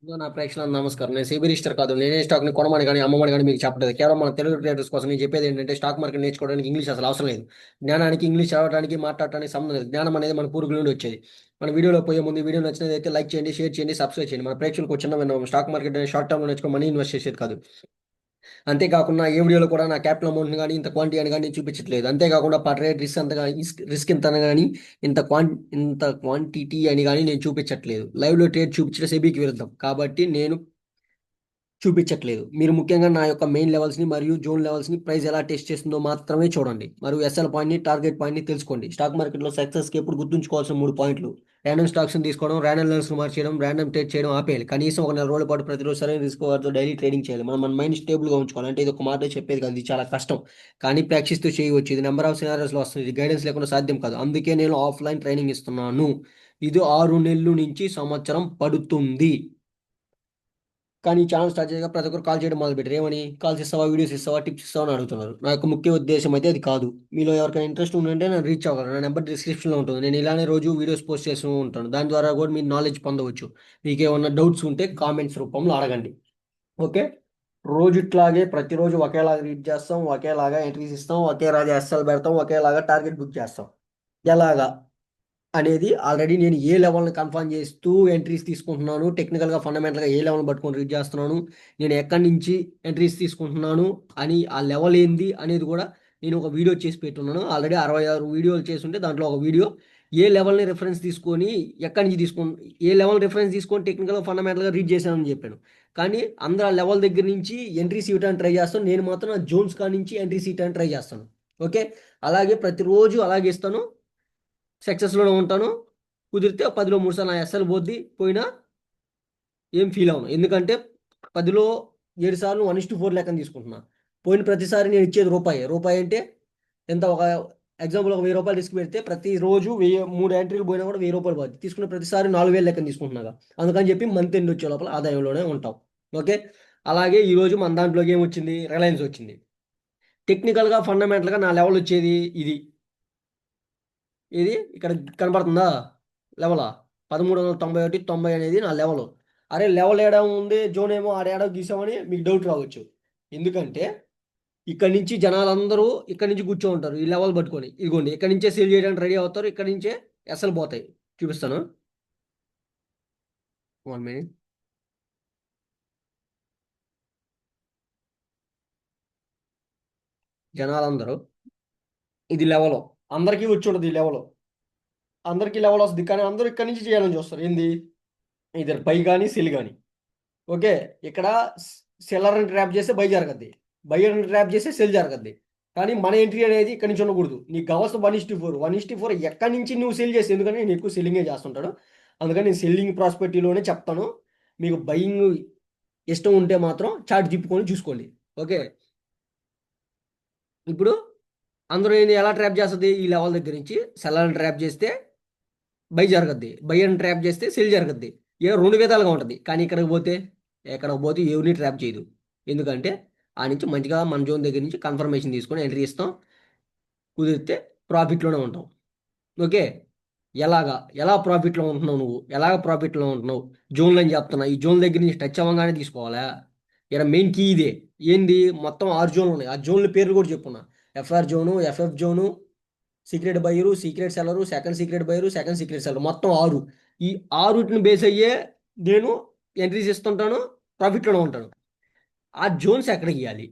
నా ప్రేక్షకులకు నమస్కారం. నేను సిబి రిజిస్టర్ కాదు. నేనే స్టాక్‌ని కొనమని గాని, అమ్మమని గాని మీకు చెప్పలేదు. కేవలం మన తెలుగు ట్రేడర్స్ కోసం నేను చెప్పేది ఏంటంటే, స్టాక్ మార్కెట్ నేర్చుకోవడానికి ఇంగ్లీష్ అసలు అవసరం లేదు. జ్ఞానానికి ఇంగ్లీష్ చదవడానికి, మాట్లాడటానికి సంబంధం లేదు. జ్ఞానం అనేది మన పూర్వీకుల నుండి వచ్చేది. మన వీడియోలో పోయే ముందు ఈ వీడియో నచ్చినదైతే లైక్ చేయండి, షేర్ చేయండి, సబ్స్క్రైబ్ చేయండి. మన ప్రేక్షకులకు ఒక చిన్న విన్నపం. స్టాక్ మార్కెట్ అనేది షార్ట్ టర్మ్‌లో నేర్చుకొని మనీ ఇన్వెస్ట్ చేసేది కాదు. అంతేకాకుండా ఏ వీడియోలో కూడా నా క్యాపిటల్ అమౌంట్‌ని గాని, ఇంత క్వాంటిటీ అని గాని నేను చూపించట్లేదు. అంతేకాకుండా పర్ ట్రేడ్ రిస్క్ అంతగా రిస్క్ ఇంత అని గాని, ఇంత క్వాంటిటీ అని గాని నేను చూపించట్లేదు. లైవ్‌లో ట్రేడ్ చూపించడం సెబీకి విరుద్ధం. కాబట్టి నేను చూపించట్లేదు. మీరు ముఖ్యంగా నా యొక్క మెయిన్ లెవెల్స్‌ని మరియు జోన్ లెవెల్స్‌ని ప్రైస్ ఎలా టెస్ట్ చేస్తుందో మాత్రమే చూడండి. మరియు ఎస్ఎల్ పాయింట్‌ని, టార్గెట్ పాయింట్‌ని తెలుసుకోండి. స్టాక్ మార్కెట్‌లో సక్సెస్‌కి ఎప్పుడు గుర్తుంచుకోవాల్సిన 3 పాయింట్లు. రాండమ్ స్టాక్స్‌ని తీసుకోవడం, రాండమ్ లెవెల్స్‌ని మార్చేయడం, రాండమ్ ట్రేడ్ చేయడం ఆపేయాలి. కనీసం ఒక నెల రోజుల పాటు ప్రతిరోజు సరైన రిస్క్ అవర్‌తో డైలీ ట్రేడింగ్ చేయాలి. మన మైండ్ స్టేబుల్‌గా ఉంచుకోవాలి. అంటే ఇది ఒక మాటలో చెప్పేది కాదు. ఇది చాలా కష్టం. కానీ ప్రాక్టీస్‌తో చేయవచ్చు. ఇది నంబర్ ఆఫ్ సినారియోస్‌లో వస్తుంది. ఇది గైడెన్స్ లేకుండా సాధ్యం కాదు. అందుకే నేను ఆఫ్‌లైన్ ట్రైనింగ్ ఇస్తున్నాను. ఇది 6 నెలలు నుంచి సంవత్సరం పడుతుంది. కానీ ఈ ఛానల్ స్టార్ట్ చేయగా ప్రతి ఒక్కరు కాల్ చేయడం మొదలుపెట్టారు. ఏమని? కాల్స్ ఇస్తావా? వీడియోస్ ఇస్తావా? టిప్స్ ఇస్తావా? అని అడుగుతున్నారు. నా యొక్క ముఖ్య ఉద్దేశ్యం అయితే అది కాదు. మీలో ఎవరికైనా ఇంట్రెస్ట్ ఉందంటే నన్ను రీచ్ అవ్వగలరు. నా నెంబర్ డిస్క్రిప్షన్‌లో ఉంటుంది. నేను ఇలానే రోజు వీడియోస్ పోస్ట్ చేస్తూ ఉంటాను. దాని ద్వారా కూడా మీరు నాలెడ్జ్ పొందవచ్చు. మీకేమన్నా డౌట్స్ ఉంటే కామెంట్స్ రూపంలో అడగండి. ఓకే. రోజు ఇట్లాగే ప్రతిరోజు ఒకేలాగా రీడ్ చేస్తాం. ఒకేలాగా ఎంట్రీస్ ఇస్తాం. ఒకేలాగా ఎస్ఎల్ పెడతాం. ఒకేలాగా టార్గెట్ బుక్ చేస్తాం. ఎలాగా? అనేది ఆల్రెడీ నేను ఏ లెవెల్‌ని కన్ఫర్మ్ చేస్తూ ఎంట్రీస్ తీసుకుంటున్నాను. టెక్నికల్‌గా, ఫండమెంటల్‌గా ఏ లెవెల్‌ని పట్టుకొని రీడ్ చేస్తున్నాను. నేను ఎక్కడి నుంచి ఎంట్రీస్ తీసుకుంటున్నాను అని ఆ లెవెల్ ఏంది అనేది కూడా నేను ఒక వీడియో చేసి పెట్టున్నాను. ఆల్రెడీ 66 వీడియోలు చేసుంటే దాంట్లో ఒక వీడియో ఏ లెవెల్‌ని రిఫరెన్స్ తీసుకొని ఎక్కడి నుంచి ఏ లెవెల్ రిఫరెన్స్ తీసుకొని టెక్నికల్‌గా, ఫండమెంటల్‌గా రీడ్ చేశానని చెప్పాను. కానీ అందరు ఆ లెవెల్ దగ్గర నుంచి ఎంట్రీస్ ఇవ్వడానికి ట్రై చేస్తాను. నేను మాత్రం ఆ జోన్స్ కాడ నుంచి ఎంట్రీస్ ఇవ్వడానికి ట్రై చేస్తాను. ఓకే. అలాగే ప్రతిరోజు అలాగే ఇస్తాను. సక్సెస్‌లోనే ఉంటాను. కుదిరితే 10లో 3 సార్లు నా ఎస్ఎల్ పోద్ది. పోయినా ఏం ఫీల్ అవ్వను. ఎందుకంటే 10లో 7 సార్లు 1:4 లెక్కన తీసుకుంటున్నా. పోయిన ప్రతిసారి నేను ఇచ్చేది రూపాయే. రూపాయి అంటే ఎంత ఒక ఎగ్జాంపుల్ ఒక రూ. 1000 రిస్క్ పెడితే ప్రతిరోజు 3 ఎంట్రీలు పోయినా కూడా రూ. 1000 పోద్ది. తీసుకున్న ప్రతిసారి 4000 లెక్కన తీసుకుంటున్నాగా. అందుకని చెప్పి మంత్ ఎండ్ వచ్చే లోపల ఆదాయంలోనే ఉంటాం. ఓకే. అలాగే ఈరోజు మన దాంట్లోకి ఏమొచ్చింది? రిలయన్స్ వచ్చింది. టెక్నికల్‌గా, ఫండమెంటల్‌గా నా లెవెల్ వచ్చేది ఇది. ఇది ఇక్కడ కనపడుతుందా? లెవెలా? 1391, 90 అనేది నా లెవెలు. అరే! లెవెల్ ఏడ ఉంది? జోన్ ఏమో ఆడేడో గీసామని మీకు డౌట్ రావచ్చు. ఎందుకంటే ఇక్కడి నుంచి జనాలందరూ ఇక్కడి నుంచి కూర్చోనుంటారు. ఈ లెవెల్ పట్టుకొని. ఇదిగోండి ఇక్కడి నుంచే సేల్ చేయడానికి రెడీ అవుతారు. ఇక్కడి నుంచే ఎస్‌ఎల్ పోతాయి. చూపిస్తాను. 1 మినిట్. జనాలందరూ ఇది లెవెలు. అందరికీ వచ్చుంటది ఈ లెవెలు. అందరికీ లెవెల్ వస్తది. కానీ అందరూ ఇక్కడి నుంచి చేయాలని చూస్తారు. ఏంది? ఐదర్ బై గాని, సెల్ గాని. ఓకే. ఇక్కడ స్ సెల్లర్‌ని ట్రాప్ చేస్తే బై జరగద్ది. బయ్యర్‌ని ట్రాప్ చేస్తే సెల్ జరగద్ది. కానీ మన ఎంట్రీ అనేది ఇక్కడి నుంచి ఉండకూడదు. నీకు కావాల్సిన 1:4. 1:4 ఎక్కడి నుంచి నువ్వు సెల్ చేసి ఎందుకంటే నేను ఎక్కువ సెల్లింగే చేస్తుంటాను. అందుకని నేను సెల్లింగ్ ప్రాస్పెక్టివ్‌లోనే చెప్తాను. మీకు బయింగ్ ఇష్టం ఉంటే మాత్రం చార్ట్ తిప్పుకొని చూసుకోండి. ఓకే. ఇప్పుడు అందరూ ఏంది ఎలా ట్రాప్ చేస్తది? ఈ లెవెల్ దగ్గర నుంచి సెల్లర్‌ని ట్రాప్ చేస్తే బై జరగద్ది. బయ్యర్‌ని ట్రాప్ చేస్తే సెల్ జరగద్ది. 2 విధాలుగా ఉంటది. కానీ ఎక్కడికి పోతే ఎవరిని ట్రాప్ చేయదు. ఎందుకంటే నుంచి మంచిగా మన జోన్ దగ్గర నుంచి కన్ఫర్మేషన్ తీసుకొని ఎంట్రీ ఇస్తాం. కుదిరితే ప్రాఫిట్‌లోనే ఉంటాం. ఓకే. ఎలాగా? ఎలా ప్రాఫిట్‌లో ఉంటున్నావు నువ్వు? ఎలాగ ప్రాఫిట్‌లో ఉంటున్నావు? జోన్‌లు అని చెప్తున్నా. ఈ జోన్ దగ్గర నుంచి టచ్ అవ్వంగానే తీసుకోవాలా? ఈడ మెయిన్ కీ ఇదే. ఏంది? మొత్తం 6 జోన్‌లున్నాయి. ఆ జోన్‌ల పేర్లు కూడా చెప్పున్నా. FR zone, FF zone, secret buyer, secret seller, second secret buyer, second secret seller. మొత్తం 6. ఈ 6టిని బేస్ అయ్యే నేను ఎంట్రీస్ ఇస్తుంటాను. ప్రాఫిట్‌లోనే ఉంటాను. ఆ జోన్స్ ఎక్కడ గీయాలి?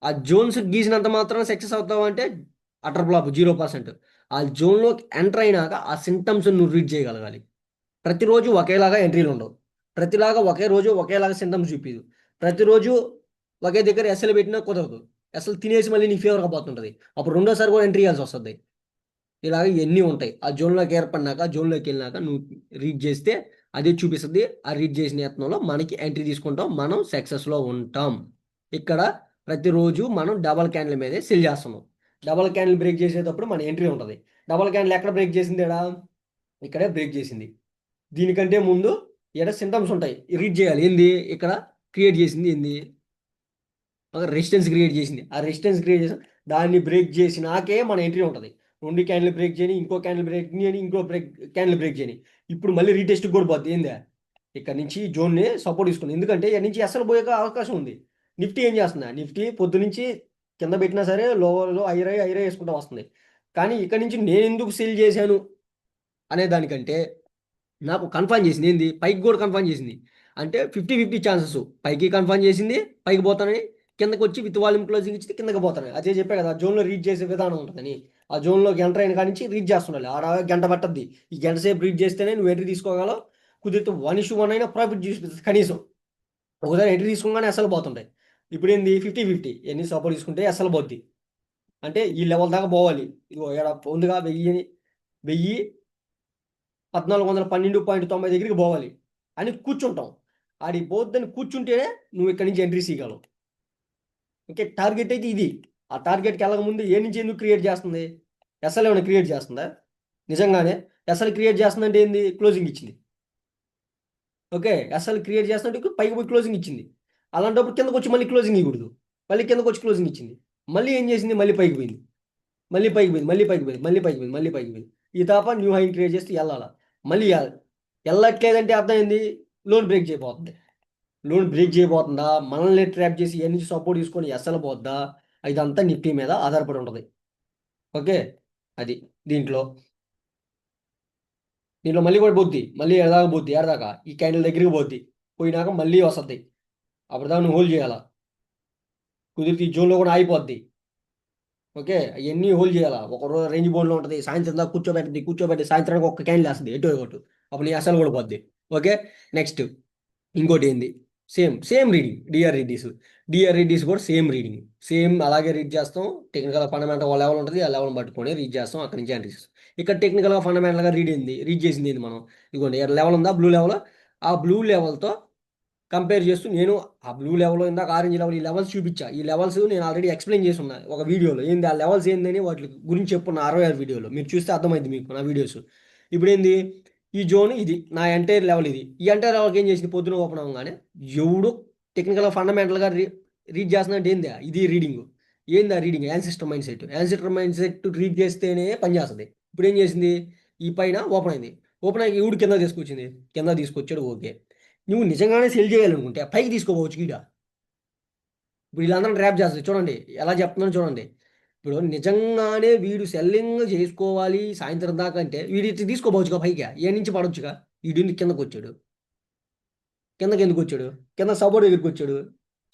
ఆ జోన్స్ గీసినంత మాత్రాన సక్సెస్ అవుతావా అంటే అటర్ ఫ్లాప్ 0%. ఆ జోన్‌లోకి ఎంటర్ అయినాక ఆ సింప్టమ్స్ నువ్వు రీడ్ చేయగలగాలి. ప్రతిరోజు ఒకేలాగా ఎంట్రీలు ఉండవు. ఒకే రోజు ఒకేలాగా సింప్టమ్స్ చూపియదు. ప్రతిరోజు ఒకే దగ్గర ఎస్ఎల్ పెట్టినా కుదరదు. ఎస్ఎల్ తినేసి మళ్ళీ నీ ఫేవర్‌గా పోతుంటది. అప్పుడు రెండోసారి కూడా ఎంట్రీ ఇయ్యాల్సి వస్తది. ఇలాగ ఇయన్నీ ఉంటాయి. ఆ జోన్‌లోకి ఏర్పడినాక, జోన్‌లోకెళ్ళినాక నువ్వు రీడ్ చేస్తే అదే చూపిస్తది. ఆ రీడ్ చేసిన యత్నంలో మనకి ఎంట్రీ తీసుకుంటాం. మనం సక్సెస్‌లో ఉంటాం. ఇక్కడ ప్రతిరోజు మనం డబుల్ క్యాండిల్ మీదే సెల్ చేస్తున్నాం. డబుల్ క్యాండిల్ బ్రేక్ చేసేటప్పుడు మన ఎంట్రీ ఉంటది. డబుల్ క్యాండిల్ ఎక్కడ బ్రేక్ చేసింది ఈడ? ఇక్కడే బ్రేక్ చేసింది. దీనికంటే ముందు ఈడ సింప్టమ్స్ ఉంటాయి. రీడ్ చేయాలి. ఏంది? ఇక్కడ క్రియేట్ చేసింది ఏంది? ఒక రెసిస్టెన్స్ క్రియేట్ చేసింది. ఆ రెసిస్టెన్స్ క్రియేట్ చేసి దాన్ని బ్రేక్ చేసినాకే మన ఎంట్రీ ఉంటది. 2 క్యాండిల్ బ్రేక్ చేయని, ఇంకో క్యాండిల్ బ్రేక్ చేయని, ఇంకో క్యాండిల్ బ్రేక్ చేయని. ఇప్పుడు మళ్ళీ రీటెస్ట్‌కి కూడా పోద్ది. ఏంది? ఇక్కడ నుంచి జోన్ని సపోర్ట్ తీసుకుంది, ఎందుకంటే ఇక్కడ నుంచి అసలు పోయే అవకాశం ఉంది. నిఫ్టీ ఏం చేస్తుందా, నిఫ్టీ పొద్దు నుంచి కింద పెట్టినా సరే లోవర్లో ఐరై ఐరై వేసుకుంటూ వస్తుంది. కానీ ఇక్కడ నుంచి నేను ఎందుకు సెల్ చేశాను అనే దానికంటే నాకు కన్ఫర్మ్ చేసింది ఏంది, పైకి కూడా కన్ఫర్మ్ చేసింది. అంటే 50-50 ఛాన్సెస్, పైకి కన్ఫర్మ్ చేసింది, పైకి పోతానని, కిందకి వచ్చి విత్ వాల్యూమ్ క్లోజింగ్ ఇచ్చి కిందకి పోతాను. అదే చెప్పే కదా జోన్లో రీచ్ చేసే విధానం ఉంటుందని. ఆ జోన్లోకి ఎంటర్ అయిన కాడి నుంచి రీచ్ చేస్తుండాలి. ఆడ గంట పట్టద్ది. ఈ గంట సేపు రీచ్ చేస్తేనే నువ్వు ఎంట్రీ తీసుకోగలవు. కుదిరితే 1:1 అయినా ప్రాఫిట్ చూపిస్తుంది కనీసం. ఒకసారి ఎంట్రీ తీసుకోగానే అసలు పోతుంటాయి. ఇప్పుడు ఏంది 50-50, ఎన్ని సపోర్ట్ తీసుకుంటే అసలు పోద్ది. అంటే ఈ లెవెల్ దాకా పోవాలి. ఇదిగో ఇక్కడ ఉందిగా 1412.90 దగ్గరికి పోవాలి అని కూర్చుంటాం. ఆడి పోద్దని కూర్చుంటేనే నువ్వు ఇక్కడి నుంచి ఎంట్రీ చేయగలవు. ఓకే, టార్గెట్ అయితే ఇది. ఆ టార్గెట్కి వెళ్ళకముందు ఏ నుంచి ఎందుకు క్రియేట్ చేస్తుంది, ఎస్ఎల్ ఏమైనా క్రియేట్ చేస్తుందా? నిజంగానే ఎస్ఎల్ క్రియేట్ చేస్తుందంటే ఏంది, క్లోజింగ్ ఇచ్చింది. ఓకే, ఎస్ఎల్ క్రియేట్ చేస్తుంటే పైకి పోయి క్లోజింగ్ ఇచ్చింది. అలాంటప్పుడు కిందకు వచ్చి మళ్ళీ క్లోజింగ్ ఇవ్వకూడదు. మళ్ళీ కిందకు వచ్చి క్లోజింగ్ ఇచ్చింది. మళ్ళీ ఏం చేసింది, మళ్ళీ పైకి పోయింది, మళ్ళీ పైకి పోయింది, మళ్ళీ పైకి పోయింది, మళ్ళీ పైకి పోయింది, మళ్ళీ పైకి పోయింది. ఈ తాప న్యూ హై క్రియేట్ చేస్తే వెళ్ళాలా, మళ్ళీ వెళ్ళట్లేదంటే అర్థం ఏంది, లోన్ బ్రేక్ చేయబోతుంది. లోన్ బ్రేక్ చేయబోతుందా, మనల్ని ట్రాప్ చేసి ఏ నుంచి సపోర్ట్ తీసుకొని ఎస్ఎల్ పోద్దా, ఇదంతా నిఫ్టీ మీద ఆధారపడి ఉంటుంది. ఓకే, అది దీంట్లో దీంట్లో మళ్ళీ కూడా పోద్ది, మళ్ళీ ఎడదాకా పోద్ది, ఎడదాకా ఈ క్యాండిల్ దగ్గరికి పోద్ది, పోయినాక మళ్ళీ వస్తుంది. అప్పటిదాకా నువ్వు హోల్డ్ చేయాలా, కుదిరితే ఈ జోన్లో కూడా ఆగిపోద్ది. ఓకే, అవన్నీ హోల్డ్ చేయాలా. ఒక రోజు రేంజ్ బోన్లో ఉంటుంది, సాయంత్రం దాకా కూర్చోబెట్టి సాయంత్రానికి ఒక్క క్యాండిల్ వేస్తుంది ఎటు ఒకటి, అప్పుడు నీ అసలు కూడా పోద్ది. ఓకే, నెక్స్ట్ ఇంకోటి ఏంది, సేమ్ సేమ్ రీడింగ్ డిఆర్ఈడీస్ కూడా సేమ్ రీడింగ్, సేమ్ అలాగే రీడ్ చేస్తాం. టెక్నికల్ ఫండమెంటల్ లెవెల్ ఉంటుంది, ఆ లెవెల్ పట్టుకొని రీడ్ చేస్తాం, అక్కడి నుంచి ఎంట్రీ చేస్తాం. ఇక్కడ టెక్నికల్గా ఫండమెంటల్గా రీడ్ చేసింది ఏంది మనం, ఇదిగోండి లెవెల్ ఉందా, బ్లూ లెవెల్. ఆ బ్లూ లెవెల్తో కంపేర్ చేస్తూ నేను ఆ బ్లూ లెవెల్, ఇందాక ఆరెంజ్ లెవెల్, ఈ లెవెల్స్ చూపించా. ఈ లెవెల్స్ నేను ఆల్రెడీ ఎక్స్ప్లెయిన్ చేసి ఉన్నా ఒక వీడియోలో, ఏంది ఆ లెవెల్స్ ఏందని వాటి గురించి చెప్పున్న 66 వీడియోలో మీరు చూస్తే అర్థమైంది మీకు నా వీడియోస్. ఇప్పుడు ఏంది, ఈ జోన్ ఇది నా ఎంటైర్ లెవెల్, ఇది ఈ ఎంటైర్ లెవెల్కి ఏం చేసింది, పొద్దున ఓపెన్ అవ్వగానే ఎవడు టెక్నికల్గా ఫండమెంటల్గా రీడ్ చేస్తున్నట్టు ఏంది, ఇది రీడింగ్. ఏంది ఆ reading, ancestor mind set read చేస్తేనే పనిచేస్తుంది. ఇప్పుడు ఏం చేసింది, ఈ పైన ఓపెన్ అయింది, ఓపెన్ అయ్యి ఎవడు కింద తీసుకొచ్చింది, కింద తీసుకొచ్చాడు. ఓకే, నువ్వు నిజంగానే సెల్ చేయాలనుకుంటే పైకి తీసుకోవచ్చు గీడ. ఇప్పుడు వీళ్ళందరం ట్రాప్ చేస్తారు చూడండి, ఎలా చెప్తున్నాను చూడండి. ఇప్పుడు నిజంగానే వీడు సెల్లింగ్ చేసుకోవాలి సాయంత్రం దాకా అంటే వీడి తీసుకోపోవచ్చుగా పైగా, ఏ నుంచి పడవచ్చుగా. వీడి కిందకు వచ్చాడు, కిందకి ఎందుకు వచ్చాడు, కింద సపోర్ట్ దగ్గరికి వచ్చాడు,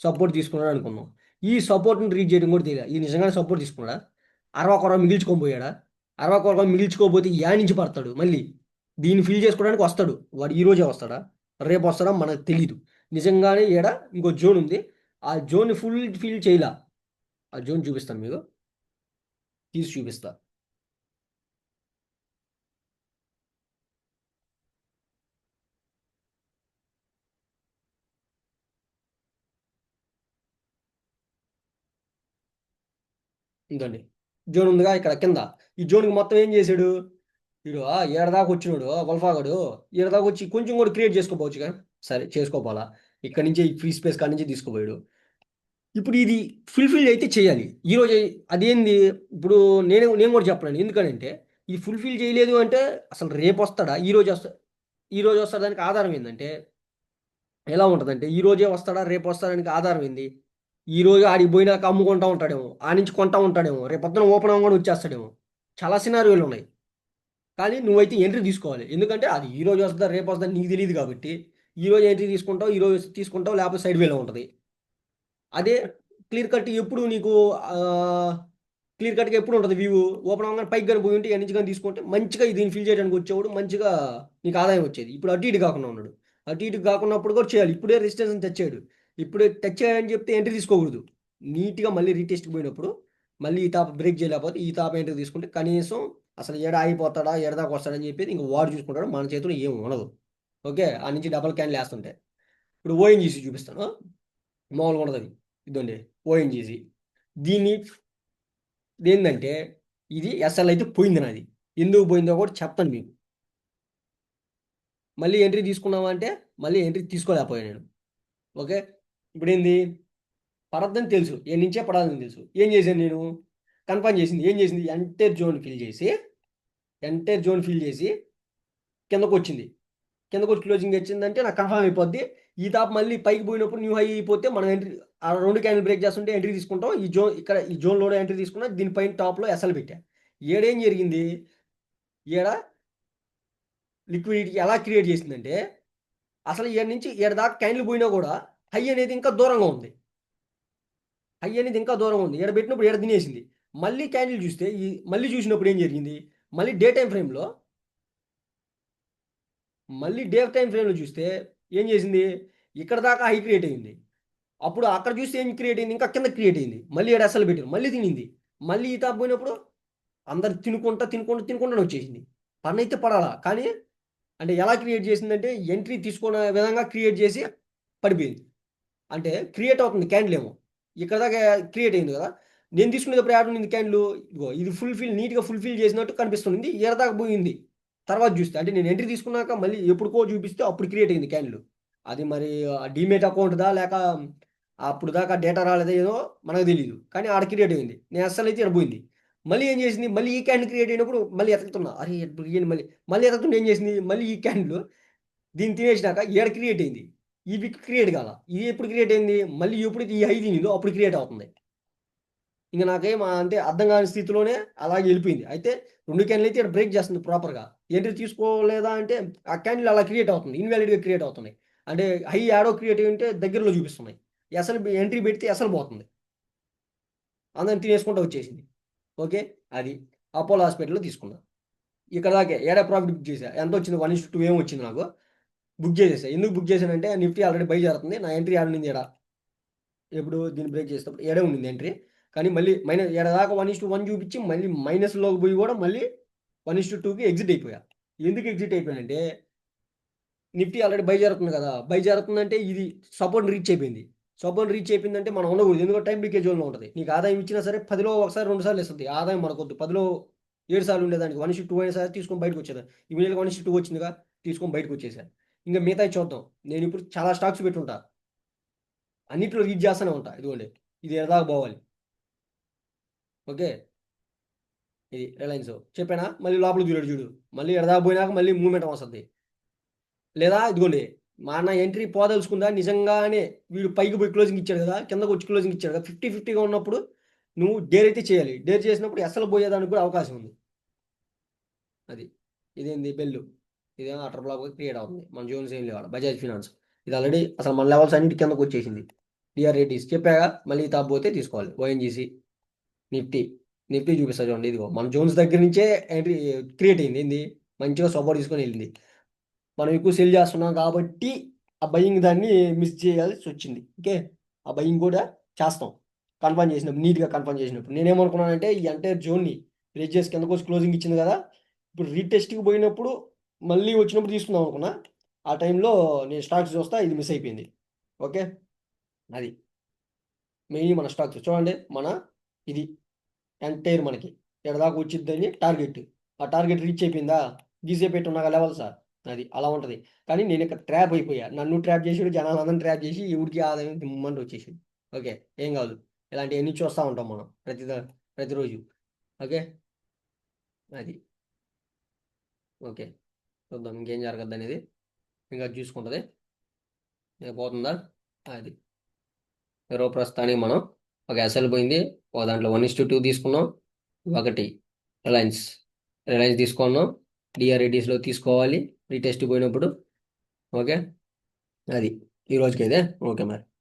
సపోర్ట్ తీసుకున్నాడు అనుకున్నాం. ఈ సపోర్ట్ని రీచ్ చేయడం కూడా తెలియదు. ఈ నిజంగానే సపోర్ట్ తీసుకున్నాడా, 61 మిగిల్చుకొని పోయాడా, 61 మిగిల్చుకోకపోతే యా నుంచి పడతాడు, మళ్ళీ దీన్ని ఫిల్ చేసుకోవడానికి వస్తాడు. వాడు ఈ రోజే వస్తాడా, రేపు వస్తాడా మనకు తెలీదు. నిజంగానే ఏడ ఇంకో జోన్ ఉంది, ఆ జోన్ ఫుల్ ఫిల్ చేయలా. ఆ జోన్ చూపిస్తాను మీకు, తీసి చూపిస్తా. ఇంకండి జోన్ ఉందిగా ఇక్కడ కింద. ఈ జోన్కి మొత్తం ఏం చేశాడు వీడు, ఏడదాకా వచ్చినాడు వల్ఫాగాడు, ఏడదాకా వచ్చి కొంచెం కూడా క్రియేట్ చేసుకోపోవచ్చుగా. సరే చేసుకోపోవాలా, ఇక్కడ నుంచి ఈ ఫ్రీ స్పేస్ కాడి నుంచి తీసుకోపోయాడు. ఇప్పుడు ఇది ఫుల్ఫిల్ అయితే చేయాలి ఈరోజు. అదేంది, ఇప్పుడు నేను కూడా చెప్పలేను, ఎందుకంటే ఇది ఫుల్ఫిల్ చేయలేదు అంటే అసలు రేపు వస్తాడా, ఈ రోజు వస్తాడా, దానికి ఆధారం ఏంటంటే ఎలా ఉంటుందంటే ఈ రోజే వస్తాడా రేపు వస్తాడానికి ఆధారం ఏంది, ఈ రోజు ఆడికి పోయినాక అమ్ముకుంటా ఉంటాడేమో, ఆ నుంచి కొంటా ఉంటాడేమో, రేపు పొద్దున ఓపెన్ అవ్వకుండా వచ్చేస్తాడేమో. చాలా సినారియోలు ఉన్నాయి. కానీ నువ్వైతే ఎంట్రీ తీసుకోవాలి, ఎందుకంటే అది ఈ రోజు వస్తుందా రేపు వస్తుందా నీకు తెలియదు కాబట్టి. ఈ రోజు ఎంట్రీ తీసుకుంటావు, ఈ రోజు తీసుకుంటావు, లేకపోతే సైడ్ వేలో ఉంటుంది. అదే క్లియర్ కట్ ఎప్పుడు నీకు క్లియర్ కట్గా ఎప్పుడు ఉంటుంది వ్యూ, ఓపెన్ అవ్వగానే పైకి కానీ పోయి ఉంటే ఎన్ని నుంచి కానీ తీసుకుంటే మంచిగా దీన్ని ఫిల్ చేయడానికి వచ్చేవాడు, మంచిగా నీకు ఆదాయం వచ్చేది. ఇప్పుడు అటు ఇటు కాకుండా ఉన్నాడు, అటు ఇటు కాకున్నప్పుడు కూడా చేయాలి. ఇప్పుడే రెసిస్టెన్స్ తెచ్చాడు, ఇప్పుడే టచ్ చేయని చెప్తే ఎంట్రీ తీసుకోకూడదు. నీట్గా మళ్ళీ రీటెస్ట్కి పోయినప్పుడు మళ్ళీ ఈ తాప బ్రేక్ చేయలేకపోతే ఈ తాప ఎంట్రీ తీసుకుంటే కనీసం అసలు ఏడ ఆగిపోతాడా ఏడదాకా వస్తాడని చెప్పేది ఇంక వాడు చూసుకుంటాడు, మన చేతిలో ఏం ఉండదు. ఓకే, ఆ నుంచి డబల్ క్యాన్లు వేస్తుంటే ఇప్పుడు ఓఎన్జీసీ చూపిస్తాను, మామూలుగా ఉండదు అది. ఇదండి ఓఎన్జీసీ, దీన్ని ఏంటంటే ఇది ఎస్ఎల్ అయితే పోయింది నాది, ఎందుకు పోయిందో కూడా చెప్తాను మీకు. మళ్ళీ ఎంట్రీ తీసుకున్నావా అంటే మళ్ళీ ఎంట్రీ తీసుకోలేకపోయాను నేను. ఓకే, ఇప్పుడు ఏంది, పడద్దని తెలుసు, ఏ నుంచే పడాలని తెలుసు, ఏం చేశాను నేను, కన్ఫర్మ్ చేసింది ఏం చేసింది, ఎంటైర్ జోన్ ఫిల్ చేసి కిందకు వచ్చింది. కిందకు వచ్చి క్లోజింగ్ వచ్చిందంటే నాకు కన్ఫర్మ్ అయిపోద్ది. ఈ టాప్ మళ్ళీ పైకి పోయినప్పుడు న్యూ హై అయిపోతే మనం ఎంట్రీ ఆ 2 క్యాండిల్ బ్రేక్ చేస్తుంటే ఎంట్రీ తీసుకుంటాం. ఈ జోన్ ఇక్కడ ఈ జోన్‌లో ఎంట్రీ తీసుకున్నా. దీనిపైన టాప్‌లో ఎస్ఎల్ పెట్టా. ఏం జరిగింది? ఈడ లిక్విడిటీ ఎలా క్రియేట్ చేసిందంటే అసలు ఈడ నుంచి ఈడ దాకా క్యాండిల్ పోయినా కూడా హై అనేది ఇంకా దూరంగా ఉంది. హై అనేది ఇంకా దూరంగా ఉంది. ఈడ పెట్టినప్పుడు ఈడ తినేసింది. మళ్ళీ క్యాండిల్ చూస్తే మళ్ళీ చూసినప్పుడు ఏం జరిగింది? మళ్ళీ డే టైమ్ ఫ్రేమ్‌లో చూస్తే ఏం చేసింది? ఇక్కడ దాకా హై క్రియేట్ అయింది. అప్పుడు అక్కడ చూస్తే ఏం క్రియేట్ అయింది? ఇంకా కింద క్రియేట్ అయింది. మళ్ళీ ఈడ ఎస్ఎల్ పెట్టారు. మళ్ళీ తినింది. మళ్ళీ ఈ టాప్ పోయినప్పుడు అందరు తినుకుంటానే వచ్చేసింది. పనైతే పడాలా. కానీ అంటే ఎలా క్రియేట్ చేసిందంటే ఎంట్రీ తీసుకునే విధంగా క్రియేట్ చేసి పడిపోయింది. అంటే క్రియేట్ అవుతుంది క్యాండిల్ ఏమో. ఇక్కడ దాకా క్రియేట్ అయింది కదా! నేను తీసుకునేటప్పుడు ఏడుండింది క్యాండిలు? ఇదిగో ఇది నీట్‌గా ఫుల్‌ఫిల్ చేసినట్టు కనిపిస్తుంది. ఈడ దాకా పోయింది. తర్వాత చూస్తే అంటే నేను ఎంట్రీ తీసుకున్నాక మళ్ళీ ఎప్పుడుకో చూపిస్తే అప్పుడు క్రియేట్ అయింది క్యాండిల్. అది మరి డీమేట్ అకౌంట్‌దా లేక అప్పుడు దాకా డేటా రాలేదో ఏదో మనకు తెలీదు. కానీ ఆడ క్రియేట్ అయింది. నేను అస్సలైతే ఈడ పోయింది. మళ్ళీ ఏం చేసింది? మళ్ళీ ఈ క్యాండిల్ క్రియేట్ అయినప్పుడు మళ్ళీ ఎతుకుతున్నా. అరే! ఇప్పుడు ఏంది మళ్ళీ ఎతుకుతుంటే ఏం చేసింది? మళ్ళీ ఈ క్యాండిల్ దీన్ని తినేసినాక ఈడ క్రియేట్ అయింది. ఈ విక్ క్రియేట్ కాల. ఇది ఎప్పుడు క్రియేట్ అయింది? మళ్ళీ ఎప్పుడైతే ఈ హై తినిందో అప్పుడు క్రియేట్ అవుతుంది. ఇంక నాకేం అంటే అర్థం కాని స్థితిలోనే అలాగే వెళ్ళిపోయింది. అయితే 2 క్యాండిల్ అయితే ఇక్కడ బ్రేక్ చేస్తుంది ప్రాపర్‌గా. ఎంట్రీ తీసుకోలేదా అంటే ఆ క్యాండిల్ అలా క్రియేట్ అవుతుంది. ఇన్‌వాలిడ్‌గా క్రియేట్ అవుతున్నాయి. అంటే హై యాడో క్రియేట్ అయ్యి ఉంటే దగ్గరలో చూపిస్తున్నాయి. ఎంట్రీ పెడితే ఎసలు పోతుంది. అందరిని తినేసుకుంటూ వచ్చేసింది. ఓకే. అది అపోలో హాస్పిటల్‌లో తీసుకున్నా. ఇక్కడ దాకే ఏడా ప్రాఫిట్ బుక్ చేశా. ఎంతొచ్చింది 1:2 ఏమో వచ్చింది నాకు. బుక్ చేసేసా. ఎందుకు బుక్ చేశానంటే నిఫ్టీ ఆల్రెడీ బై జరుగుతుంది. నా ఎంట్రీ ఆడుండింది ఈడ. ఎప్పుడు దీన్ని బ్రేక్ చేసేటప్పుడు ఈడే ఉండింది ఎంట్రీ. కానీ మళ్ళీ ఈడ దాకా 1:1 చూపించి మళ్ళీ మైనస్‌లోకి పోయి కూడా మళ్ళీ 1:2కి ఎగ్జిట్ అయిపోయా. ఎందుకు ఎగ్జిట్ అయిపోయానంటే నిఫ్టీ ఆల్రెడీ బై జరుగుతుంది కదా! బై జరుగుతుందంటే ఇది సపోర్ట్‌ని రీచ్ అయిపోయింది. సపోర్ట్‌ని రీచ్ అయిపోయిందంటే మనం ఉండకూడదు. ఎందుకంటే టైమ్ లీకేజ్ జోన్‌లో ఉంటది. నీకు ఆదాయం ఇచ్చినా సరే 10లో ఒకసారి 2 సార్లు ఇస్తది. ఆదాయం మనకొద్దు. 10లో 7 సార్లు ఉండేదానికి 1:2 అయినా సరే తీసుకొని బయటకొచ్చేదా. ఇమ్మీడియేట్‌గా 1:2 వచ్చిందిగా తీసుకొని బయటకొచ్చేసా. ఇంక మిగతాయి చూద్దాం. నేనిప్పుడు చాలా స్టాక్స్ పెట్టుంటా. అన్నిట్లో రీడ్ చేస్తూనే ఉంటా. ఇదిగోండి. ఇది ఈడ దాకా పోవాలి. ఓకే. ఇది రిలయన్స్. చెప్పానా? మళ్ళీ లోపలికి దూరాడు చూడు. మళ్ళీ ఈడ దాకా పోయినాక మళ్ళీ మూవ్‌మెంట్ వస్తది. లేదా ఇదిగోండి మా అన్న ఎంట్రీ పోదలుచుకుందా నిజంగానే వీడు పైకి పోయి క్లోజింగ్ ఇచ్చాడు కదా! కిందకొచ్చి క్లోజింగ్ ఇచ్చాడు కదా! 50-50గా ఉన్నప్పుడు నువ్వు డేర్ అయితే చేయాలి. డేర్ చేసినప్పుడు అసలు పోయేదానికి కూడా అవకాశం ఉంది. అది. ఇదేంది బెల్లు. ఇదేమో అటర్ బ్లాక్‌గా క్రియేట్ అవుతుంది. మన జోన్స్ ఏం లేవు ఆడ. బజాజ్ ఫినాన్స్. ఇది ఆల్రెడీ అసలు మన లెవెల్స్ అన్నిటి కిందకొచ్చేసింది. టీఆర్‌ఏటీస్ చెప్పాగా మళ్ళీ ఈ టాప్ పోతే తీసుకోవాలి. ONGC, Nifty. నిఫ్టీ చూపిస్తా చూడండి. ఇదిగో మన జోన్స్ దగ్గర నుంచే ఎంట్రీ క్రియేట్ అయింది. ఏంది? మంచిగా సపోర్ట్ తీసుకొని ఎళ్ళింది. మనం ఎక్కువ సెల్ చేస్తున్నాం కాబట్టి ఆ బయింగ్ దాన్ని మిస్ చేయాల్సి వచ్చింది. ఓకే. ఆ బయింగ్ కూడా చేస్తాం. కన్ఫర్మ్ చేసినప్పుడు నీట్‌గా కన్ఫర్మ్ చేసినప్పుడు. నేనేమనుకున్నానంటే ఈ ఎంటైర్ జోన్‌ని బ్రేక్ చేసి కిందకొచ్చి క్లోజింగ్ ఇచ్చింది కదా! ఇప్పుడు రీటెస్ట్‌కి పోయినప్పుడు మళ్ళీ వచ్చినప్పుడు తీసుకుందాం అనుకున్నా. ఆ టైంలో నేను స్టాక్స్ చూస్తా ఇది మిస్ అయిపోయింది. ఓకే. అది. మెయిన్ మన స్టాక్స్ చూడండి. ఇది ఎంటైర్ మనకి. ఈడ దాకా వచ్చిద్దని టార్గెట్. ఆ టార్గెట్ రీచ్ అయిపోయిందా? గీసే పెట్టున్నాగా లెవెల్సా? అది. అలా ఉంటది. కానీ నేనిక్కడ ట్రాప్ అయిపోయా. నన్ను ట్రాప్ చేసాడు, జనాలందరిని ట్రాప్ చేసి ఎవడికి ఆదాయం దిమ్మని వచ్చేసింది. ఓకే. ఏం కాదు. ఇలాంటియన్నీ చూస్తా ఉంటాం మనం. ప్రతిరోజు. ఓకే. అది. ఓకే. చూద్దాం ఇంకేం జరగద్దనేది. ఇంక అది చూసుకుంటది. ఇక పోతుందా? అది. ప్రస్తుతానికి మనం ఒక ఎస్ఎల్ పోయింది. ఒక దాంట్లో 1:2 తీసుకున్నాం. ఒకటి రిలయన్స్. రిలయన్స్ తీసుకున్నాం. డిఆర్ఏటీస్‌లో తీసుకోవాలి. రీటెస్ట్ పోయినప్పుడు. ఓకే. అది. ఈ రోజుకైతే ఓకే మరి.